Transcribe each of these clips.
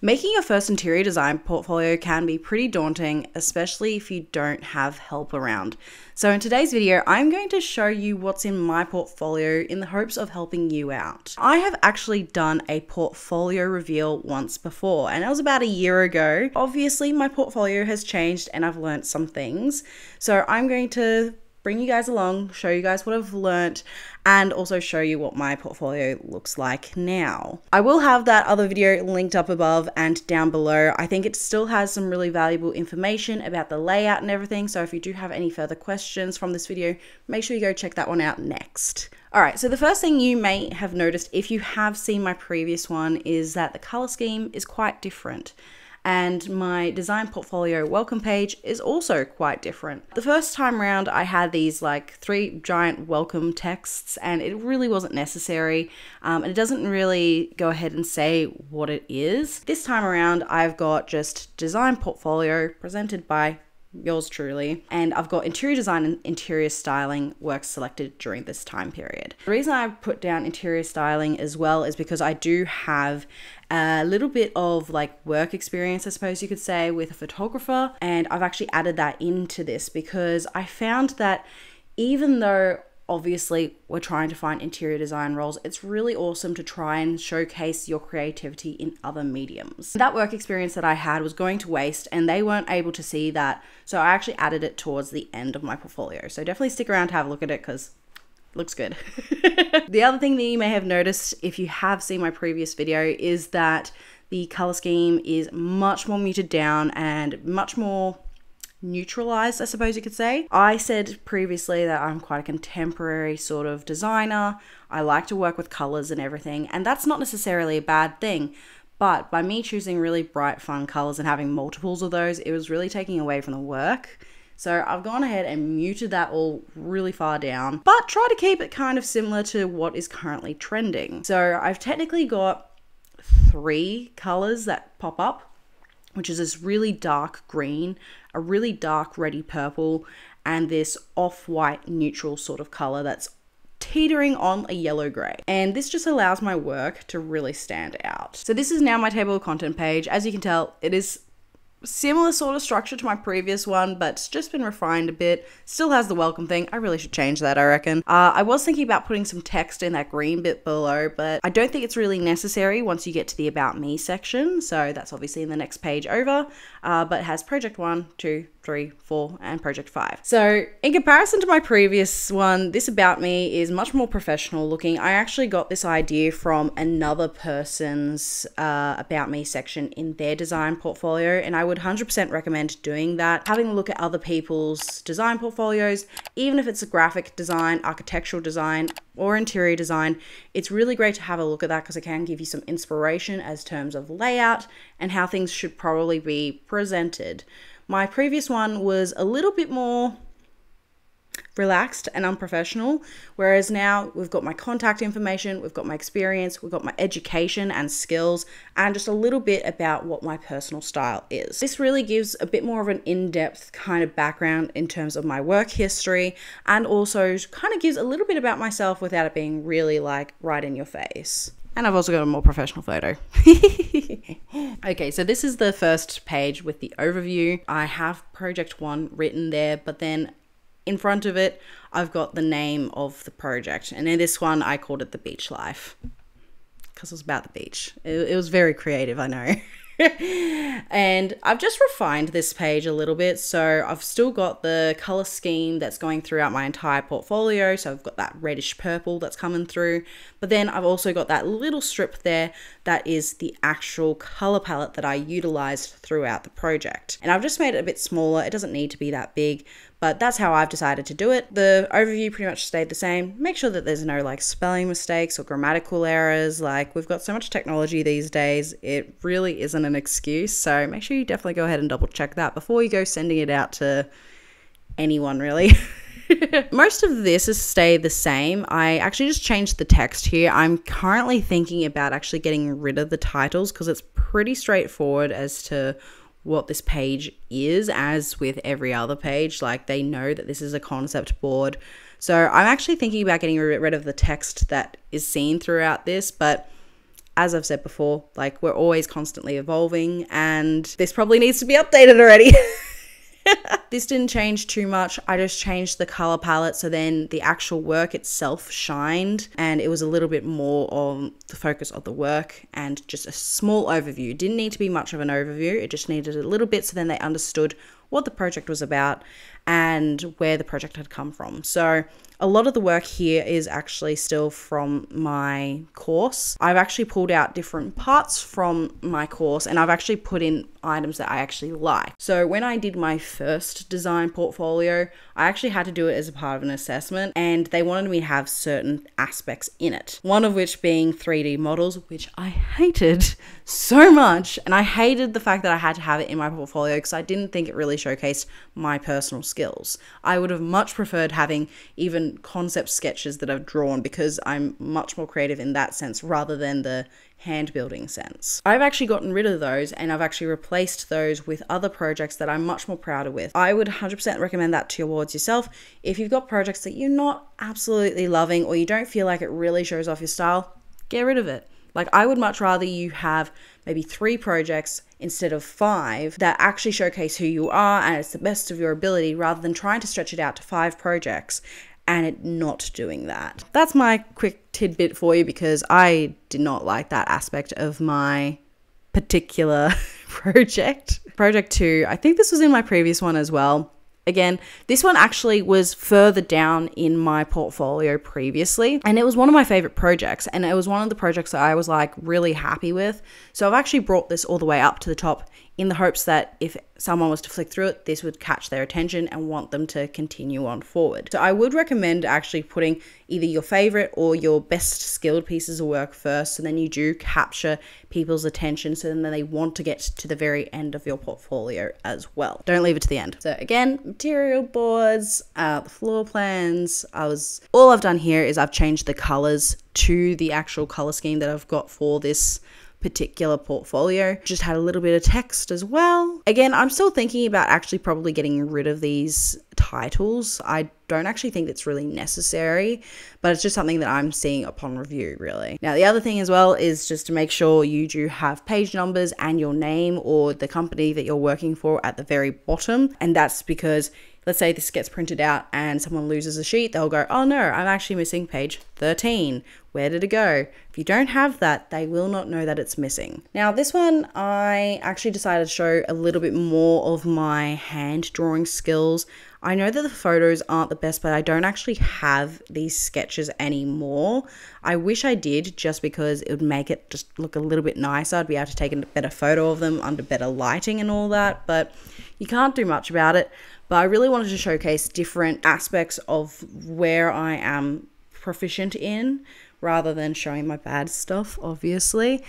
Making your first interior design portfolio can be pretty daunting, especially if you don't have help around. So in today's video, I'm going to show you what's in my portfolio in the hopes of helping you out. I have actually done a portfolio reveal once before, and that was about a year ago. Obviously, my portfolio has changed and I've learned some things. So I'm going to bring you guys along, show you guys what I've learnt, and also show you what my portfolio looks like now. I will have that other video linked up above and down below. I think it still has some really valuable information about the layout and everything, so if you do have any further questions from this video, make sure you go check that one out next. Alright, so the first thing you may have noticed if you have seen my previous one is that the color scheme is quite different. And my design portfolio welcome page is also quite different. The first time around I had these like 3 giant welcome texts and it really wasn't necessary, and it doesn't really go ahead and say what it is. This time around I've got just design portfolio presented by yours truly, and I've got interior design and interior styling works selected during this time period. The reason I put down interior styling as well is because I do have a little bit of like work experience, I suppose you could say, with a photographer, and I've actually added that into this because I found that even though obviously we're trying to find interior design roles, it's really awesome to try and showcase your creativity in other mediums. That work experience that I had was going to waste and they weren't able to see that, so I actually added it towards the end of my portfolio. So definitely stick around to have a look at it because it looks good. The other thing that you may have noticed if you have seen my previous video is that the color scheme is much more muted down and much more neutralized, I suppose you could say. I said previously that I'm quite a contemporary sort of designer. I like to work with colors and everything, and that's not necessarily a bad thing. But by me choosing really bright, fun colors and having multiples of those, it was really taking away from the work. So I've gone ahead and muted that all really far down, but try to keep it kind of similar to what is currently trending. So I've technically got 3 colors that pop up, which is this really dark green, a really dark reddy purple, and this off-white neutral sort of color that's teetering on a yellow gray. And this just allows my work to really stand out. So this is now my table of content page. As you can tell, it is similar sort of structure to my previous one, but it's just been refined a bit. Still has the welcome thing. I really should change that, I reckon. I was thinking about putting some text in that green bit below, but I don't think it's really necessary once you get to the About Me section. So that's obviously in the next page over, but it has project 1, 2, 3, 4, and project 5. So in comparison to my previous one, this About Me is much more professional looking. I actually got this idea from another person's About Me section in their design portfolio, and I would 100% recommend doing that. Having a look at other people's design portfolios, even if it's a graphic design, architectural design, or interior design, it's really great to have a look at that because it can give you some inspiration as terms of layout and how things should probably be presented. My previous one was a little bit more relaxed and unprofessional, whereas now we've got my contact information, we've got my experience, we've got my education and skills, and just a little bit about what my personal style is. This really gives a bit more of an in-depth kind of background in terms of my work history, and also kind of gives a little bit about myself without it being really like right in your face. And I've also got a more professional photo. Okay, so this is the first page with the overview. I have project 1 written there, but then in front of it, I've got the name of the project. And in this one, I called it The Beach Life because it was about the beach. It was very creative, I know. And I've just refined this page a little bit, so I've still got the color scheme that's going throughout my entire portfolio. So I've got that reddish purple that's coming through, but then I've also got that little strip there that is the actual color palette that I utilized throughout the project, and I've just made it a bit smaller. It doesn't need to be that big, but that's how I've decided to do it. The overview pretty much stayed the same. Make sure that there's no like spelling mistakes or grammatical errors. Like, we've got so much technology these days, it really isn't an excuse. So make sure you definitely go ahead and double check that before you go sending it out to anyone, really. Most of this has stayed the same. I actually just changed the text here. I'm currently thinking about actually getting rid of the titles because it's pretty straightforward as to what this page is, as with every other page. Like, they know that this is a concept board. So I'm actually thinking about getting rid of the text that is seen throughout this, but as I've said before, like we're always constantly evolving, and this probably needs to be updated already. This didn't change too much. I just changed the color palette, so then the actual work itself shined, and it was a little bit more on the focus of the work and just a small overview. Didn't need to be much of an overview. It just needed a little bit so then they understood what the project was about and where the project had come from. So a lot of the work here is actually still from my course. I've actually pulled out different parts from my course, and I've actually put in items that I actually like. So when I did my first design portfolio, I actually had to do it as a part of an assessment, and they wanted me to have certain aspects in it. One of which being 3D models, which I hated so much. And I hated the fact that I had to have it in my portfolio because I didn't think it really showcased my personal skills. I would have much preferred having even concept sketches that I've drawn, because I'm much more creative in that sense rather than the hand building sense. I've actually gotten rid of those, and I've actually replaced those with other projects that I'm much more prouder with. I would 100% recommend that towards yourself. If you've got projects that you're not absolutely loving, or you don't feel like it really shows off your style, get rid of it. Like, I would much rather you have maybe 3 projects instead of 5 that actually showcase who you are and it's the best of your ability, rather than trying to stretch it out to 5 projects and it not doing that. That's my quick tidbit for you, because I did not like that aspect of my particular project. Project 2, I think this was in my previous one as well. Again, this one actually was further down in my portfolio previously, and it was one of my favorite projects, and it was one of the projects that I was like really happy with. So I've actually brought this all the way up to the top in the hopes that if someone was to flick through it, this would catch their attention and want them to continue on forward. So I would recommend actually putting either your favorite or your best skilled pieces of work first, so then you do capture people's attention, so then they want to get to the very end of your portfolio as well. Don't leave it to the end. So again, material boards, the floor plans. All I've done here is I've changed the colors to the actual color scheme that I've got for this particular portfolio. Just had a little bit of text as well. Again, I'm still thinking about actually probably getting rid of these titles. I don't actually think it's really necessary, but it's just something that I'm seeing upon review, really. Now, the other thing as well is just to make sure you do have page numbers and your name or the company that you're working for at the very bottom. And that's because, let's say this gets printed out and someone loses a sheet, they'll go, oh no, I'm actually missing page 13. Where did it go? If you don't have that, they will not know that it's missing. Now, this one, I actually decided to show a little bit more of my hand drawing skills. I know that the photos aren't the best, but I don't actually have these sketches anymore. I wish I did, just because it would make it just look a little bit nicer. I'd be able to take a better photo of them under better lighting and all that, but you can't do much about it. But I really wanted to showcase different aspects of where I am proficient in, rather than showing my bad stuff, obviously.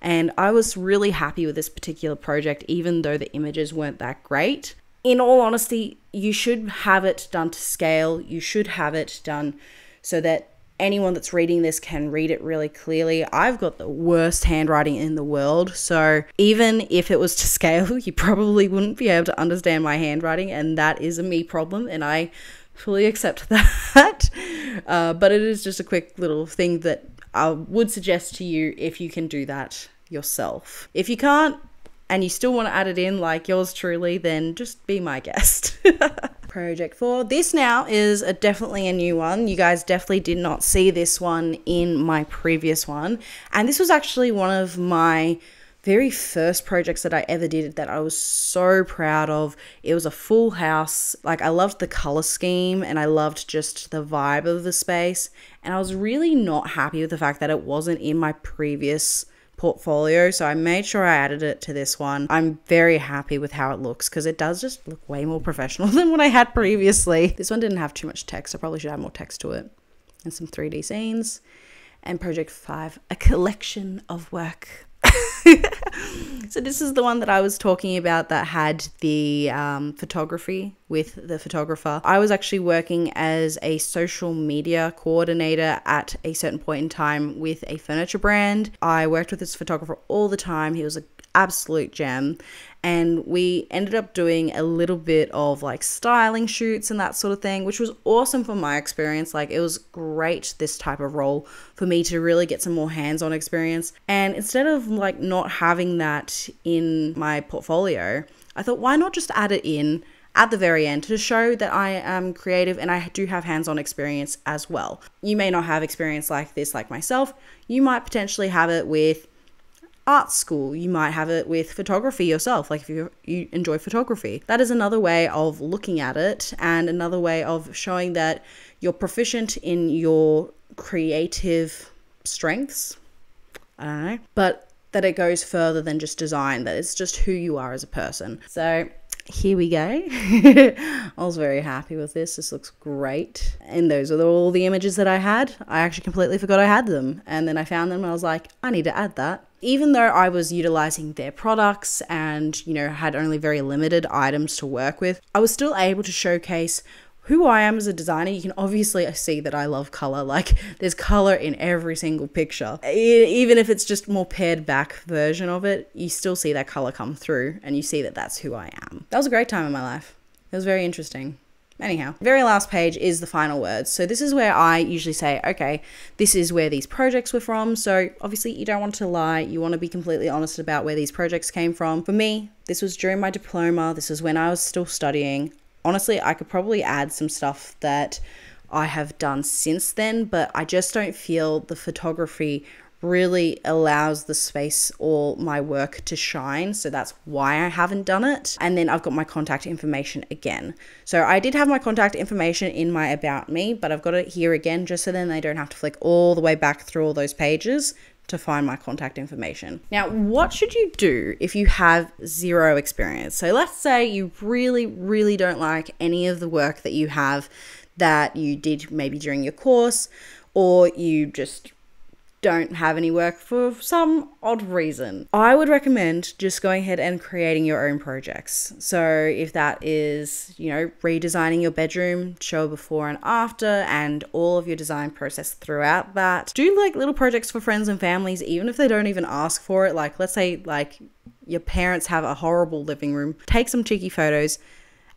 And I was really happy with this particular project, even though the images weren't that great. In all honesty, you should have it done to scale. You should have it done so that anyone that's reading this can read it really clearly. I've got the worst handwriting in the world, so even if it was to scale, you probably wouldn't be able to understand my handwriting, and that is a me problem, and I fully accept that. But it is just a quick little thing that I would suggest to you if you can do that yourself. If you can't, and you still want to add it in like yours truly, then just be my guest. Project 4. This now is definitely a new one. You guys definitely did not see this one in my previous one. And this was actually one of my very first projects that I ever did that I was so proud of. It was a full house. Like, I loved the color scheme and I loved just the vibe of the space. And I was really not happy with the fact that it wasn't in my previous portfolio, so I made sure I added it to this one. I'm very happy with how it looks, because it does just look way more professional than what I had previously. This one didn't have too much text. I probably should add more text to it. And some 3D scenes. And Project 5, a collection of work. So this is the one that I was talking about that had the photography with the photographer. I was actually working as a social media coordinator at a certain point in time with a furniture brand. I worked with this photographer all the time. He was an absolute gem. And we ended up doing a little bit of like styling shoots and that sort of thing, which was awesome for my experience. Like, it was great, this type of role, for me to really get some more hands-on experience. And instead of like not having that in my portfolio, I thought, why not just add it in at the very end to show that I am creative and I do have hands-on experience as well. You may not have experience like this like myself. You might potentially have it with art school. You might have it with photography yourself, like if you enjoy photography. That is another way of looking at it, and another way of showing that you're proficient in your creative strengths. I don't know, but that it goes further than just design, that it's just who you are as a person. So here we go. I was very happy with this. This looks great. And those are all the images that I had. I actually completely forgot I had them. And then I found them and I was like, I need to add that. Even though I was utilizing their products and, you know, had only very limited items to work with, I was still able to showcase who I am as a designer. You can obviously see that I love color. Like, there's color in every single picture. Even if it's just more pared back version of it, you still see that color come through and you see that that's who I am. That was a great time in my life. It was very interesting. Anyhow, very last page is the final words. So this is where I usually say, okay, this is where these projects were from. So obviously you don't want to lie. You want to be completely honest about where these projects came from. For me, this was during my diploma. This is when I was still studying. Honestly, I could probably add some stuff that I have done since then, but I just don't feel the photography really allows the space or my work to shine. So that's why I haven't done it. And then I've got my contact information again. So I did have my contact information in my About Me, but I've got it here again, just so then they don't have to flick all the way back through all those pages to find my contact information. Now, what should you do if you have zero experience? So let's say you really don't like any of the work that you have that you did maybe during your course, or you just don't have any work for some odd reason. I would recommend just going ahead and creating your own projects. So if that is, you know, redesigning your bedroom, show a before and after, and all of your design process throughout that. Do like little projects for friends and families, even if they don't even ask for it. Like, let's say like your parents have a horrible living room. Take some cheeky photos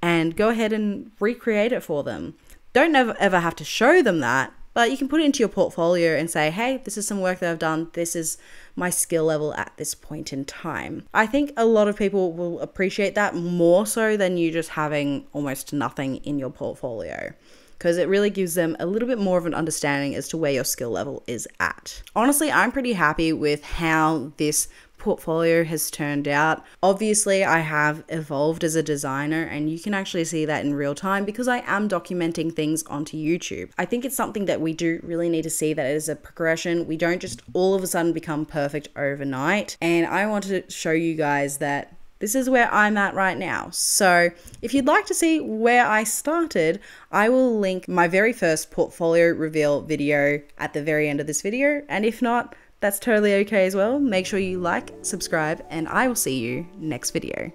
and go ahead and recreate it for them. Don't ever have to show them that, but you can put it into your portfolio and say, hey, this is some work that I've done. This is my skill level at this point in time. I think a lot of people will appreciate that more so than you just having almost nothing in your portfolio, because it really gives them a little bit more of an understanding as to where your skill level is at. Honestly, I'm pretty happy with how this portfolio has turned out. Obviously, I have evolved as a designer, and you can actually see that in real time because I am documenting things onto YouTube. I think it's something that we do really need to see, that it is a progression. We don't just all of a sudden become perfect overnight. And I want to show you guys that this is where I'm at right now. So if you'd like to see where I started, I will link my very first portfolio reveal video at the very end of this video. And if not, that's totally okay as well. Make sure you like, subscribe, and I will see you next video.